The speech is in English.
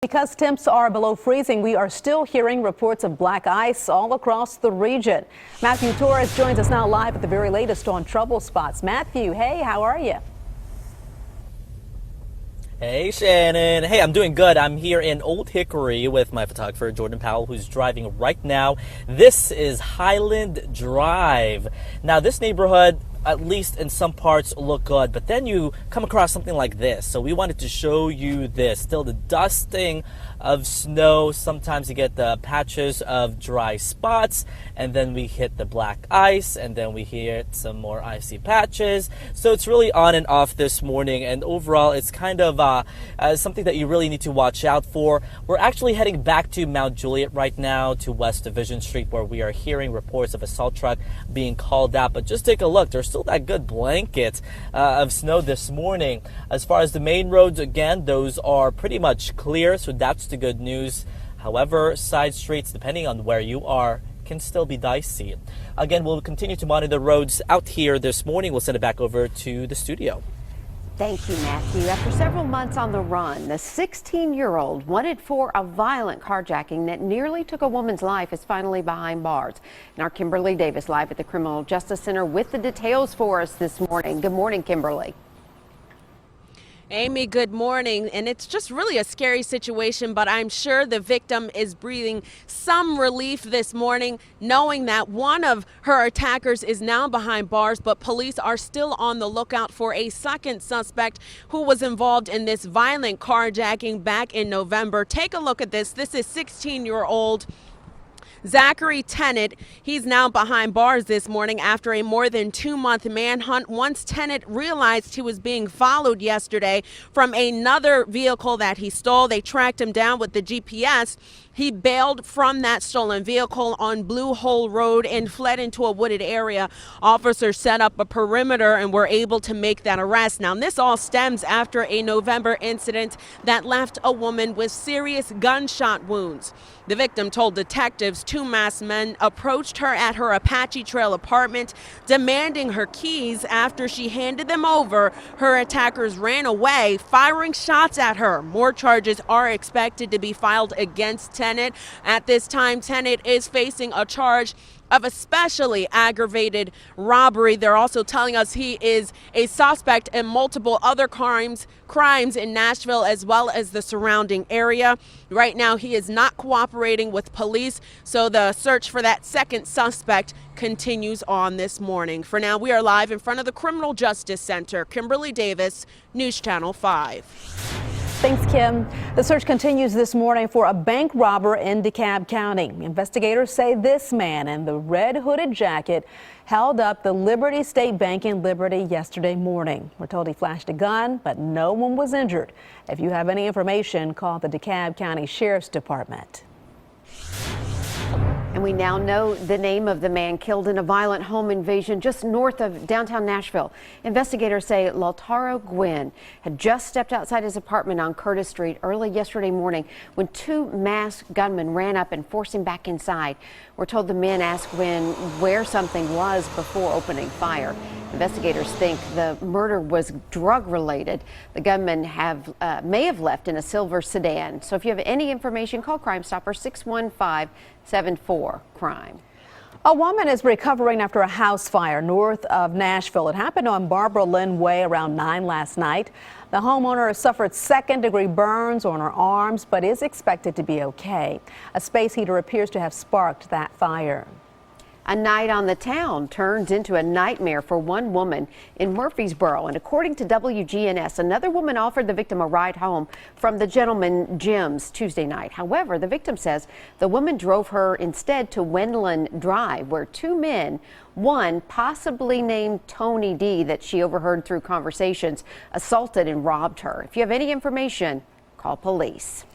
Because temps are below freezing, we are still hearing reports of black ice all across the region. Matthew Torres joins us now live at the very latest on trouble spots. Matthew, hey, how are you? Hey, Shannon. Hey, I'm doing good. I'm here in Old Hickory with my photographer, Jordan Powell, who's driving right now. This is Highland Drive. Now, this neighborhood, at least in some parts, look good, but then you come across something like this. So we wanted to show you this. Still the dusting of snow. Sometimes you get the patches of dry spots, and then we hit the black ice, and then we hit some more icy patches. So it's really on and off this morning, and overall it's kind of something that you really need to watch out for. We're actually heading back to Mount Juliet right now, to West Division Street, where we are hearing reports of a salt truck being called out. But just take a look. There's still that good blanket of snow this morning. As far as the main roads, again, those are pretty much clear, so that's the good news. However, side streets, depending on where you are, can still be dicey. Again, we'll continue to monitor the roads out here this morning. We'll send it back over to the studio. Thank you, Matthew. After several months on the run, the 16-year-old wanted for a violent carjacking that nearly took a woman's life is finally behind bars. And our Kimberly Davis live at the Criminal Justice Center with the details for us this morning. Good morning, Kimberly. Amy, good morning. And it's just really a scary situation, but I'm sure the victim is breathing some relief this morning, knowing that one of her attackers is now behind bars, but police are still on the lookout for a second suspect who was involved in this violent carjacking back in November. Take a look at this. This is 16-year-old Zachary Tennant. He's now behind bars this morning after a more than 2-month manhunt. Once Tennant realized he was being followed yesterday from another vehicle that he stole, they tracked him down with the GPS. He bailed from that stolen vehicle on Blue Hole Road and fled into a wooded area. Officers set up a perimeter and were able to make that arrest. Now, this all stems after a November incident that left a woman with serious gunshot wounds. The victim told detectives 2 masked men approached her at her Apache Trail apartment, demanding her keys. After she handed them over, her attackers ran away, firing shots at her. More charges are expected to be filed against Tennant. At this time, Tennant is facing a charge of especially aggravated robbery. They're also telling us he is a suspect in multiple other crimes in Nashville as well as the surrounding area. Right now, he is not cooperating with police, so the search for that second suspect continues on this morning. For now, we are live in front of the Criminal Justice Center. Kimberly Davis, News Channel 5. Thanks, Kim. The search continues this morning for a bank robber in DeKalb County. Investigators say this man in the red hooded jacket held up the Liberty State Bank in Liberty yesterday morning. We're told he flashed a gun, but no one was injured. If you have any information, call the DeKalb County Sheriff's Department. And we now know the name of the man killed in a violent home invasion just north of downtown Nashville. Investigators say Lautaro Gwynn had just stepped outside his apartment on Curtis Street early yesterday morning when 2 masked gunmen ran up and forced him back inside. We're told the men asked Gwynn where something was before opening fire. Investigators think the murder was drug-related. The gunmen may have left in a silver sedan. So if you have any information, call Crime Stopper 615-74-CRIME. A woman is recovering after a house fire north of Nashville. It happened on Barbara Lynn Way around 9 last night. The homeowner suffered second-degree burns on her arms, but is expected to be okay. A space heater appears to have sparked that fire. A night on the town turns into a nightmare for one woman in Murfreesboro. And according to WGNS, another woman offered the victim a ride home from the Gentleman Jim's Tuesday night. However, the victim says the woman drove her instead to Wendland Drive, where 2 men, one possibly named Tony D, that she overheard through conversations, assaulted and robbed her. If you have any information, call police.